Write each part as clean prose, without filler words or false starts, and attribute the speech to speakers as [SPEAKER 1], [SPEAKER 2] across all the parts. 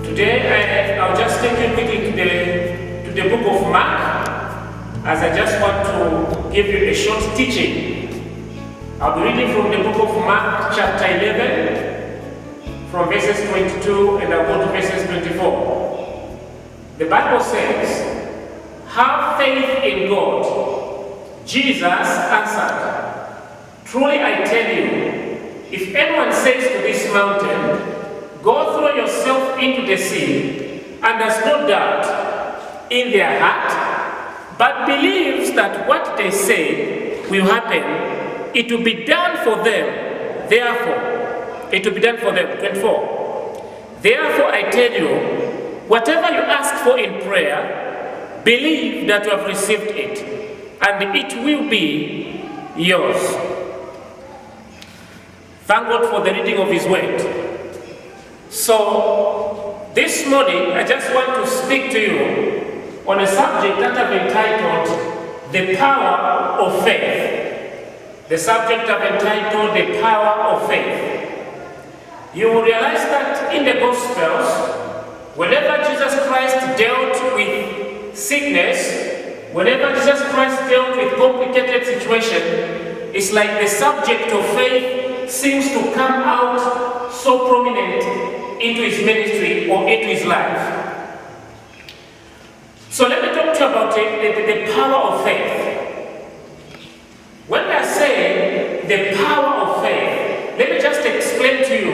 [SPEAKER 1] Today, I'll just take you quickly to the book of Mark, as I just want to give you a short teaching. I'll be reading from the book of Mark, chapter 11, from verses 22, and I'll go to verses 24. The Bible says, "Have faith in God." Jesus answered, "Truly I tell you, if anyone says to this mountain, 'Go throw yourself into the sea,' and has no doubt in their heart, but believes that what they say will happen, it will be done for them. Therefore, it will be done for them." 24. "Therefore I tell you, whatever you ask for in prayer, believe that you have received it, and it will be yours." Thank God for the reading of His word. So, this morning I just want to speak to you on a subject that I've entitled "The Power of Faith." The subject I've entitled "The Power of Faith." You will realize that in the Gospels, whenever Jesus Christ dealt with sickness, whenever Jesus Christ dealt with complicated situation, it's like the subject of faith seems to come out so prominent into his ministry or into his life. So let me talk to you about the power of faith. When I say the power of faith, let me just explain to you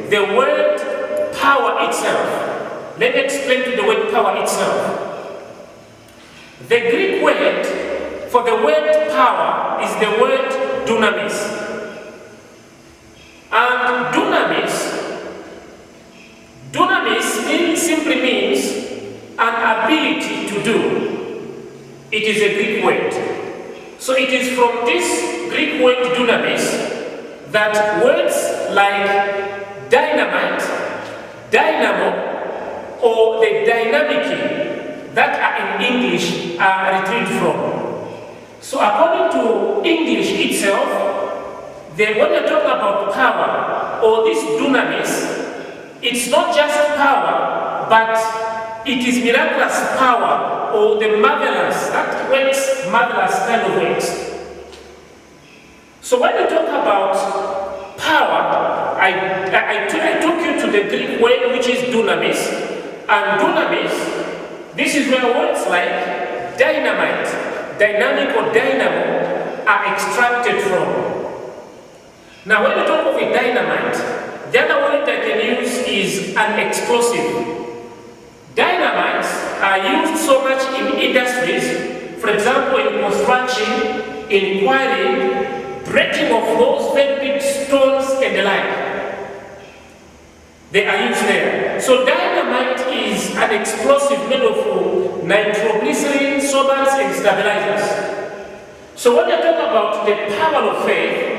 [SPEAKER 1] the word power itself. Let me explain to you the word power itself. The Greek word for the word power is the word dunamis. And dunamis simply means an ability to do. It is a Greek word. So it is from this Greek word dunamis that words like dynamite, dynamo, or the dynamic that are in English are retrieved from. So according to English itself, when you talk about power or this dunamis, it's not just power, but it is miraculous power or the marvelous, that works, marvelous kind of works. So when you talk about power, I took you to the Greek word which is dunamis, and dunamis, this is where words like dynamite, dynamic or dynamo are extracted from. Now when you talk of a dynamite, the other word I can use is an explosive. Dynamites are used so much in industries, for example in construction, in quarrying, breaking of those very big stones and the like. They are used there. So dynamite is an explosive made of nitroglycerin, solvents and stabilizers. So when we talk about the power of faith,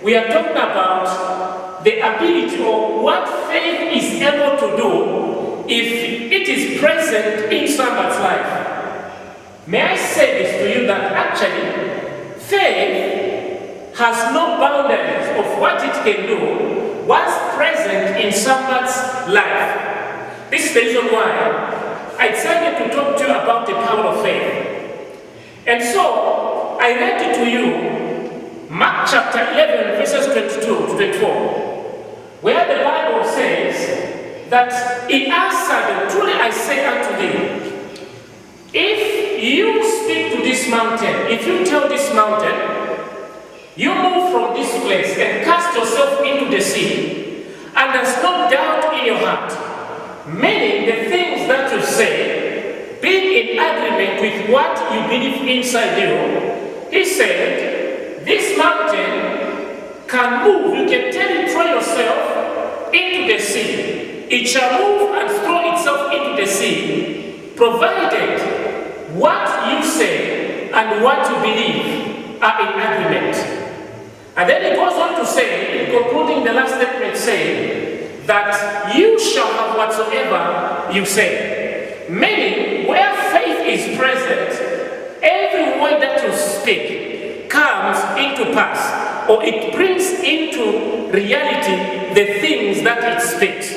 [SPEAKER 1] we are talking about the ability or what faith is able to do if it is present in someone's life. May I say this to you that actually faith has no boundaries of what it can do once present in someone's life. This is the reason why I decided to talk to you about the power of faith. And so I read it to you Mark chapter 11 verses 22 to 24, where the Bible says that He answered, "Truly I say unto thee, if you speak to this mountain, if you tell this mountain, you move from this place and cast yourself into the sea, and there's no doubt in your heart, meaning the things that you say, being in agreement with what you believe inside you," He said, this mountain can move. You can tell it, throw yourself into the sea. It shall move and throw itself into the sea, provided what you say and what you believe are in agreement. And then it goes on to say, in concluding the last statement, saying that you shall have whatsoever you say. Meaning, where faith is present, every word that you speak comes into pass, or it brings into reality the things that it speaks.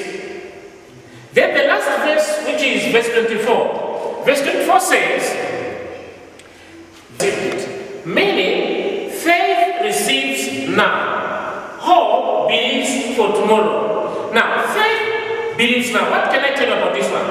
[SPEAKER 1] Then the last verse, which is verse 24. Verse 24 says, meaning faith receives now, hope believes for tomorrow. Now, faith believes now. What can I tell you about this one?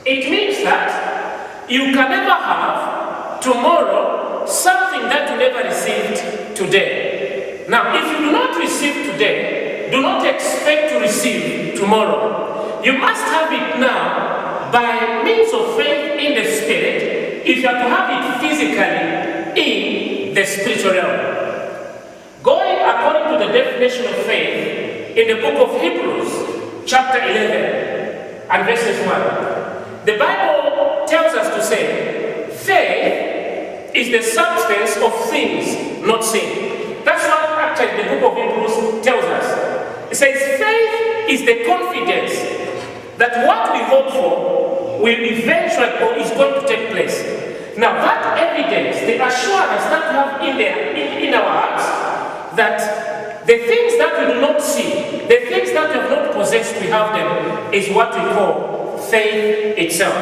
[SPEAKER 1] It means that you can never have tomorrow something that you never received today. Now, if you do not receive today, do not expect to receive tomorrow. You must have it now by means of faith in the Spirit, if you are to have it physically in the spiritual realm. Going according to the definition of faith in the book of Hebrews, chapter 11 and verses 1, the Bible tells us to say, faith is the substance of things not seen. That's what actually the book of Hebrews tells us. It says faith is the confidence that what we hope for will eventually or is going to take place. Now that evidence, the assurance that we have in our hearts, that the things that we do not see, the things that we have not possessed, we have them, is what we call faith itself.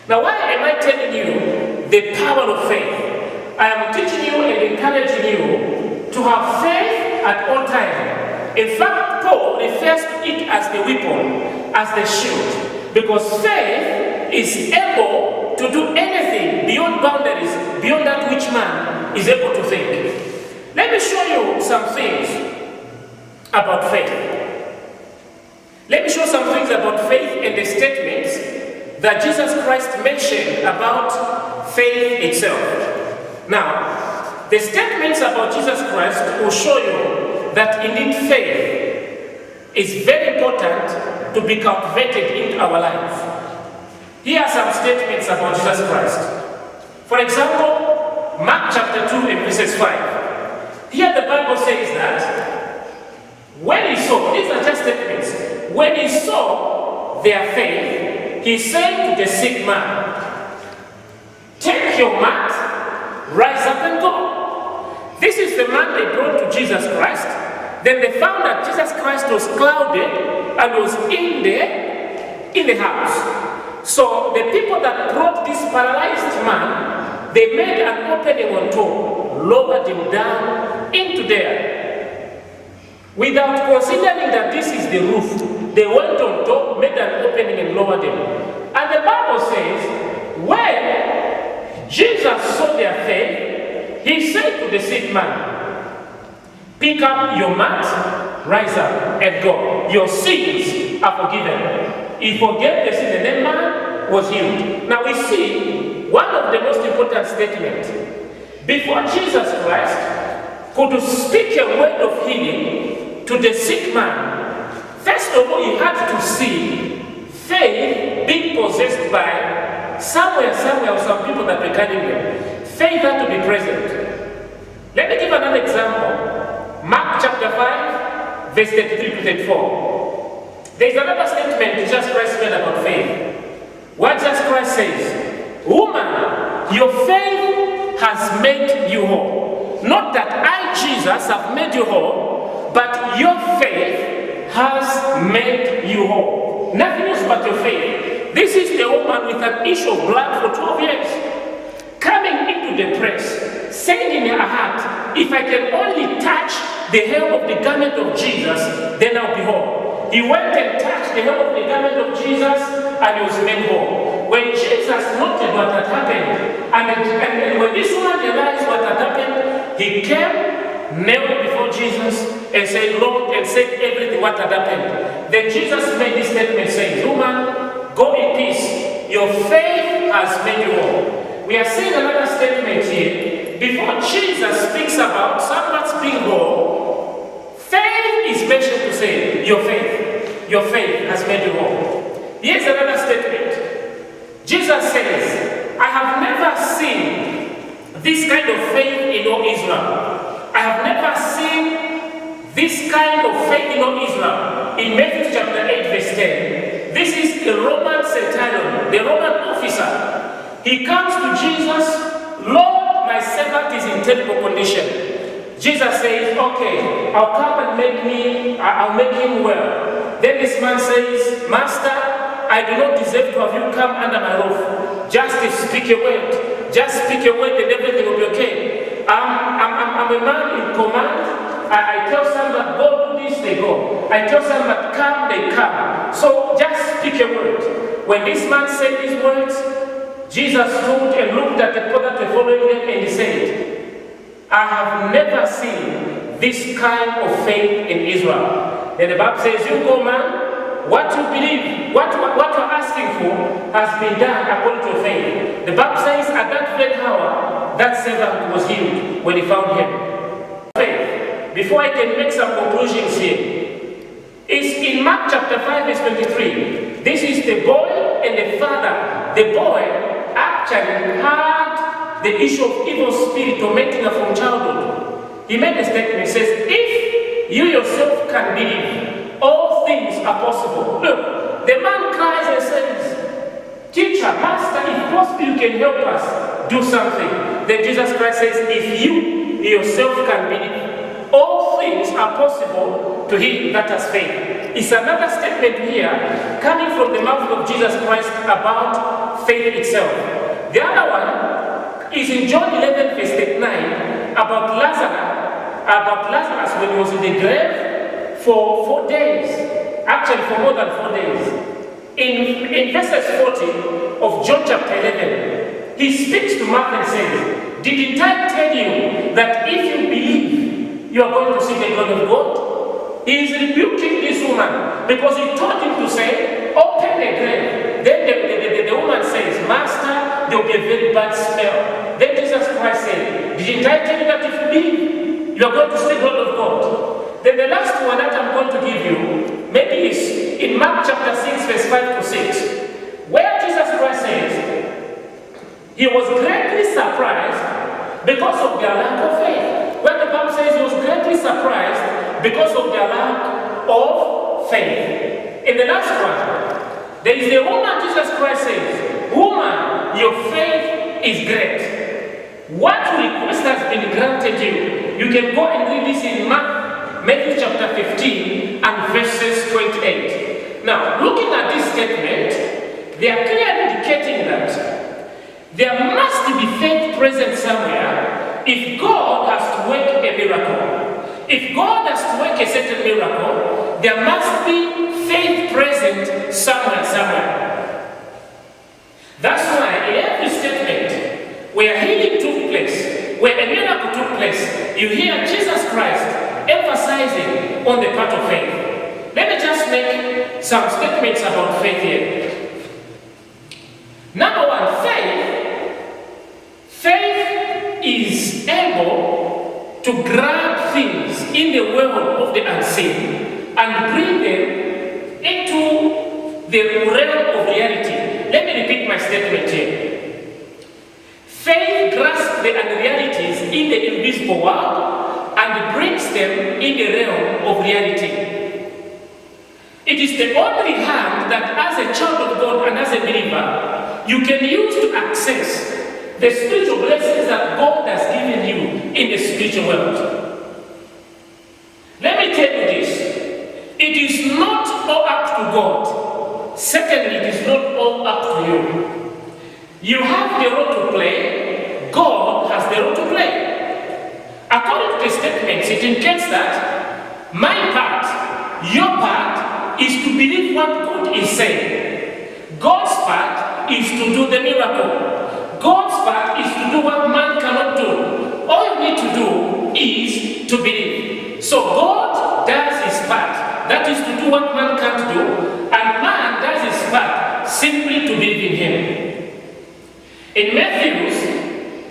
[SPEAKER 1] Now why am I telling you the power of faith? I am teaching you and encouraging you to have faith at all times. In fact, Paul refers to it as the weapon, as the shield, because faith is able to do anything beyond boundaries, beyond that which man is able to think. Let me show you some things about faith. Let me show some things about faith and the statements that Jesus Christ mentioned about faith itself. Now, the statements about Jesus Christ will show you that indeed faith is very important to be cultivated in our life. Here are some statements about Jesus Christ. For example, Mark chapter 2 and verses 5. Here the Bible says that when he saw, these are just statements, when he saw their faith, he said to the sick man, take your mat, rise up and go. This is the man they brought to Jesus Christ. Then they found that Jesus Christ was clouded and was in the house. So the people that brought this paralyzed man, they made an opening on top, lowered him down into there. Without considering that this is the roof, they went on top, made an opening and lowered him. And the Bible says, when Jesus saw their faith, he said to the sick man, pick up your mat, rise up and go. Your sins are forgiven. He forgave the sin and the man was healed. Now we see one of the most important statements. Before Jesus Christ could speak a word of healing to the sick man, first of all he had to see faith being possessed by somewhere or some people that were carrying him. Faith had to be present. Let me give another example. Mark chapter 5, verse 33 to 34. There is another statement Jesus Christ made about faith. What Jesus Christ says, woman, your faith has made you whole. Not that I, Jesus, have made you whole, but your faith has made you whole. Nothing else but your faith. This is the woman with an issue of blood for 12 years. Coming into the press, saying in her heart, if I can only touch the hem of the garment of Jesus, then I'll be whole. He went and touched the hem of the garment of Jesus and he was made whole. When Jesus noted what had happened, and when this woman realized what had happened, he came, knelt before Jesus and said, Lord, and said everything what had happened. Then Jesus made this statement saying, woman, go in peace. Your faith has made you whole. We are seeing another statement here. Before Jesus speaks about someone's being whole, faith is mentioned to say, your faith has made you whole. Here's another statement. Jesus says, I have never seen this kind of faith in all Israel. I have never seen this kind of faith in all Israel. In Matthew chapter 8 verse 10, this is the Roman centurion, the Roman officer. He comes to Jesus, Lord, my servant is in terrible condition. Jesus says, okay, I'll come and I'll make him well. Then this man says, Master, I do not deserve to have you come under my roof. Just speak a word. Just speak a word and everything will be okay. I'm a man in command. I tell some that go do this, they go. I tell some that come, they come. So just speak a word. When this man said these words, Jesus stood and looked at the people that were following them and he said, I have never seen this kind of faith in Israel. Then the Bible says, you go man, what you believe, what you're asking for has been done according to faith. The Bible says at that very hour, that servant was healed when he found him. Faith. Before I can make some conclusions here, it's in Mark chapter 5 verse 23. This is the boy and the father. The boy actually had the issue of evil spirit tormenting her from childhood. He made a statement, he says, if you yourself can believe, all things are possible. Look, the man cries and says, teacher, master, if possible you can help us do something. Then Jesus Christ says, if you yourself can believe, all things are possible to him that has faith. It's another statement here coming from the mouth of Jesus Christ about faith itself. The other one is in John 11 verse 39 about Lazarus when he was in the grave for 4 days, actually for more than 4 days. In verses 40 of John chapter 11, he speaks to Martha and says, didn't I tell you that if you believe, you are going to see the glory of God? He is rebuking this woman because he told him to say, open the grave. Then the woman says, Master, there will be a very bad smell. Then Jesus Christ said, didn't I tell you that if you believe, you are going to see the glory of God? Then the last one that I'm going to give you, maybe is in Mark chapter 6, verse 5 to 6, where Jesus Christ says, he was greatly surprised because of their lack of faith. When the Bible says he was greatly surprised because of their lack of faith. In the last one, there is a woman Jesus Christ says, woman, your faith is great. What request has been granted you? You can go and read this in Matthew chapter 15 and verses 28. Now, looking at this statement, they are clearly indicating that there must be faith present somewhere if God has to work a miracle. If God has to work a certain miracle, there must be faith present somewhere. That's why in every statement where healing took place, where a miracle took place, you hear Jesus Christ emphasizing on the part of faith. Let me just make some statements about faith here. Number one, faith is able to grab things in the world of the unseen and bring them into the realm of reality. Let me repeat my statement here. Faith grasps the unrealities in the invisible world and brings them in the realm of reality. It is the only hand that as a child of God and as a believer, you can use to access the spiritual blessings that God has given you in the spiritual world. Let me tell you this. It is not all up to God. Secondly, it is not all up to you. You have the role to play. God has the role to play. According to the statements, it indicates that my part, your part, is to believe what God is saying. God's part is to do the miracle. God's part is to do what man cannot do. All you need to do is to believe. So God does his part. That is to do what man can't do. And man does his part simply to believe in him. In Matthew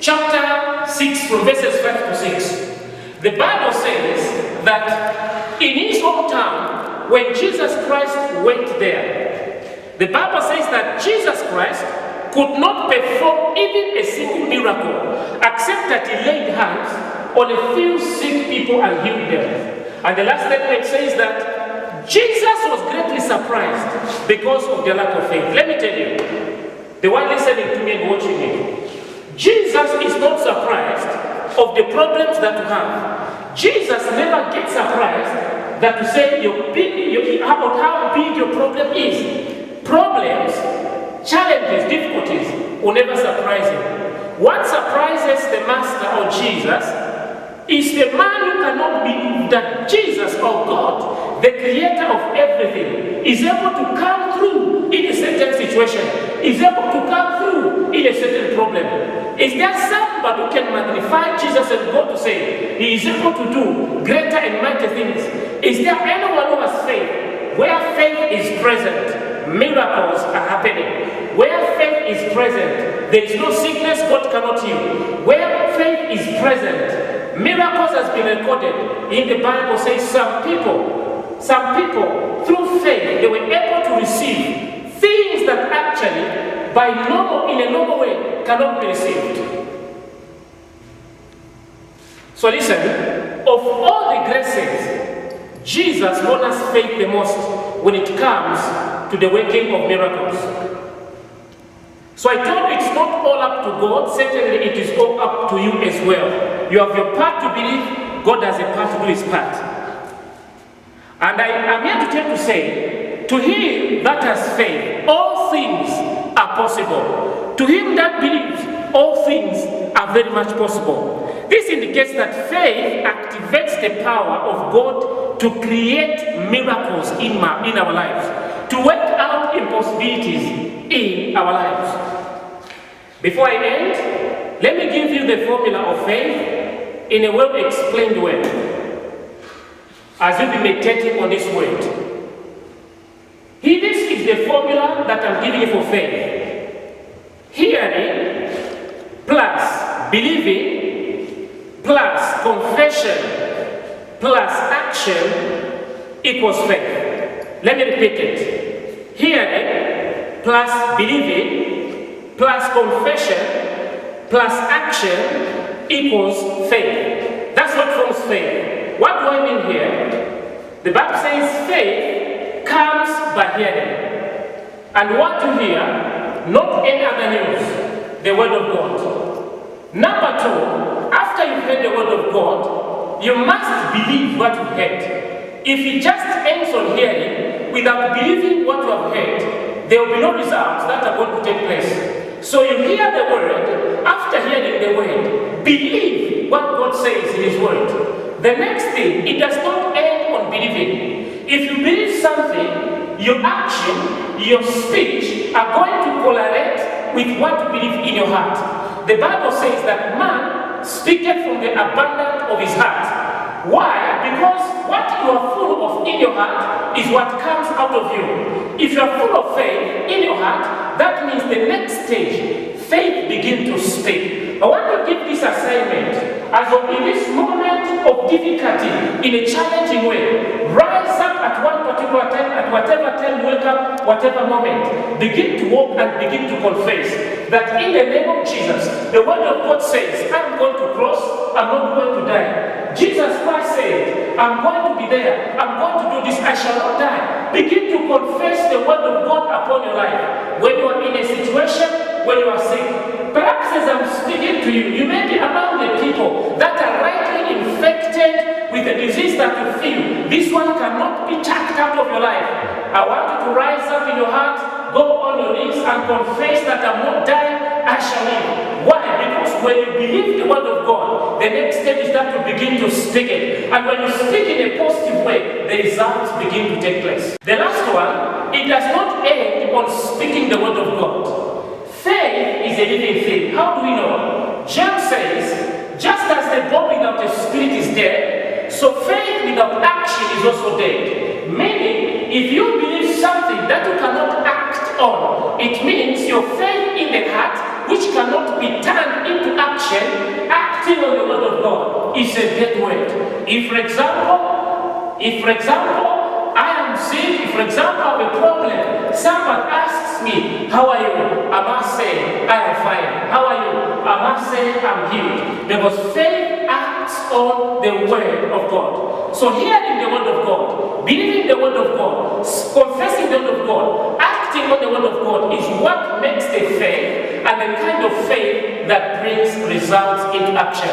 [SPEAKER 1] chapter 6 from verses 5 to 6, the Bible says that in his hometown, when Jesus Christ went there, the Bible says that Jesus Christ could not perform even a single miracle except that he laid hands on a few sick people and healed them. And the last statement says that Jesus was greatly surprised because of their lack of faith. Let me tell you, the one listening to me and watching me, Jesus is not surprised of the problems that you have. Jesus never gets surprised than to say about how big your problem is. Problems, challenges, difficulties will never surprise him. What surprises the Master or Jesus is the man who cannot believe that Jesus or God, the creator of everything, is able to come through in a certain situation, is able to come through in a certain problem. Is there somebody who can magnify Jesus and God to say he is able to do greater and mighty things? Is there anyone who has faith? Where faith is present, miracles are happening. Where faith is present, there is no sickness God cannot heal. Where faith is present, miracles has been recorded. In the Bible says some people through faith, they were able to receive things that actually in a normal way cannot be received. So listen, of all the graces, Jesus honors faith the most when it comes to the working of miracles. So I told you it's not all up to God, certainly it is all up to you as well. You have your part to believe, God has a part to do his part. And I am here to tell you to say, to him that has faith, all things are possible. To him that believes, all things are very much possible. This indicates that faith activates the power of God to create miracles in our lives, to work out impossibilities in our lives. Before I end, let me give you the formula of faith in a well-explained way, as you'll be meditating on this word. This is the formula that I'm giving you for faith. Hearing plus believing plus confession plus action equals faith. Let me repeat it. Hearing plus believing plus confession plus action equals faith. That's what forms faith. What do I mean here? The Bible says faith comes by hearing. And what to hear, not any other news, the word of God. Number two, after you've heard the word of God, you must believe what you've heard. If it just ends on hearing, without believing what you have heard, there will be no results that are going to take place. So you hear the word, after hearing the word, believe what God says in his word. The next thing, it does not end on believing. If you believe something, your action, your speech are going to correlate with what you believe in your heart. The Bible says that man speaketh from the abundance of his heart. Why? Because what you are full of in your heart is what comes out of you. If you are full of faith in your heart, that means the next stage, faith begins to speak. I want to give this assignment as of in this moment of difficulty, in a challenging way. Rise up at one particular time, at whatever time you wake up, whatever moment. Begin to walk and begin to confess that in the name of Jesus, the word of God says, I'm going to cross, I'm not going to die. Jesus Christ said, I'm going to be there, I'm going to do this, I shall not die. Begin to confess the word of God upon your life. When you are in a situation, when you are sick, perhaps as I'm speaking to you, you may be among the people that are rightly infected with the disease that you feel. This one cannot be chucked out of your life. I want you to rise up in your heart, go on your knees and confess that I'm not dying, I shall live. Why? Because when you believe the word of God, the next step is that you begin to speak it. And when you speak in a positive way, the results begin to take place. The last one, it does not end on speaking the word of God. Faith is a living thing. How do we know? James says, just as the body without a spirit is dead, so faith without action is also dead. Meaning, if you believe something that you cannot act on, it means your faith in the heart, which cannot be turned into action, acting on the word of God, is a dead word. If for example, I am sick, for example, I have a problem, someone asks me, how are you? I must say, I am fine. How are you? I must say, I'm healed. Because faith acts on the word of God. So hearing the word of God, believing the word of God, confessing the word of God, acting on the word of God is what makes the faith and the kind of faith that brings results into action.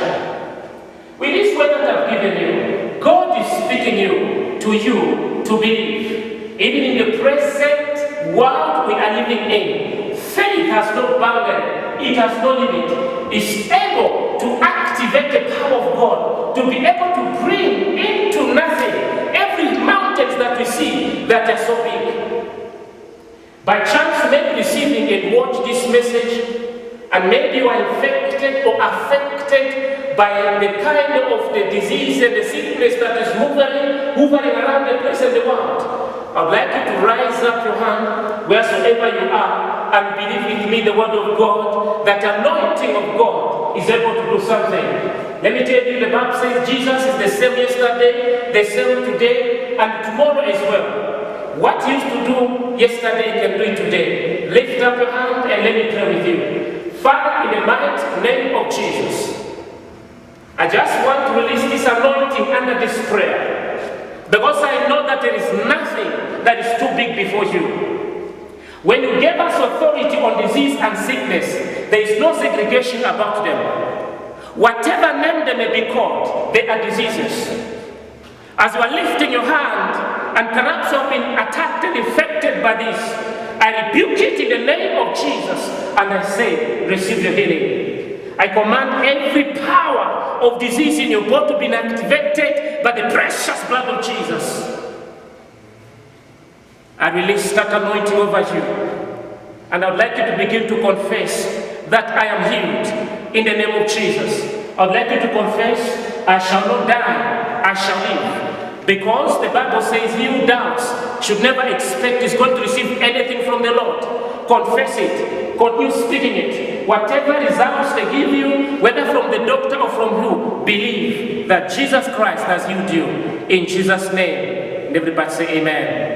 [SPEAKER 1] With this word that I've given you, God is speaking you. to you to believe. Even in the present world we are living in, faith has no boundary, it has no limit. It's able to activate the power of God, to be able to bring into nothing every mountains that we see that are so big. By chance, maybe receiving and watch this message, and maybe you are infected or affected by the kind of the disease and the sickness that is hovering around the place in the world. I would like you to rise up your hand wheresoever you are and believe with me the word of God, that anointing of God is able to do something. Let me tell you, the Bible says Jesus is the same yesterday, the same today, and tomorrow as well. What you used to do yesterday, you can do it today. Lift up your hand and let me pray with you. Father, in the mighty name of Jesus, I just want to release this anointing under this prayer, because I know that there is nothing that is too big before you. When you gave us authority on disease and sickness, there is no segregation about them. Whatever name they may be called, they are diseases. As you are lifting your hand, and perhaps you have been attacked and infected by this, I rebuke it in the name of Jesus, and I say, receive your healing. I command every power of disease in your body to be activated by the precious blood of Jesus. I release that anointing over you. And I would like you to begin to confess that I am healed in the name of Jesus. I would like you to confess, I shall not die, I shall live. Because the Bible says he who doubts should never expect he's going to receive anything from the Lord. Confess it. Continue speaking it. Whatever results they give you, whether from the doctor or from you, believe that Jesus Christ has healed you. In Jesus' name. And everybody say amen.